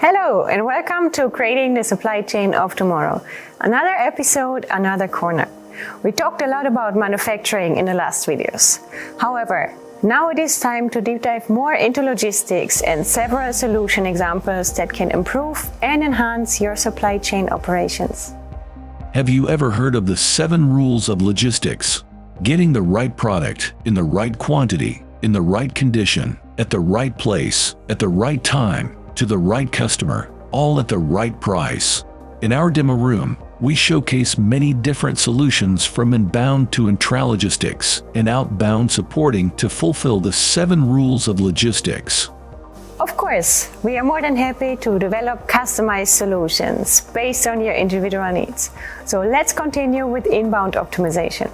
Hello and welcome to Creating the Supply Chain of Tomorrow. Another episode, another corner. We talked a lot about manufacturing in the last videos. However, now it is time to deep dive more into logistics and several solution examples that can improve and enhance your supply chain operations. Have you ever heard of the 7 rules of logistics? Getting the right product in the right quantity, in the right condition, at the right place, at the right time, to the right customer, all at the right price. In our demo room, we showcase many different solutions from inbound to intralogistics and outbound supporting to fulfill the 7 rules of logistics. Of course, we are more than happy to develop customized solutions based on your individual needs. So let's continue with inbound optimization.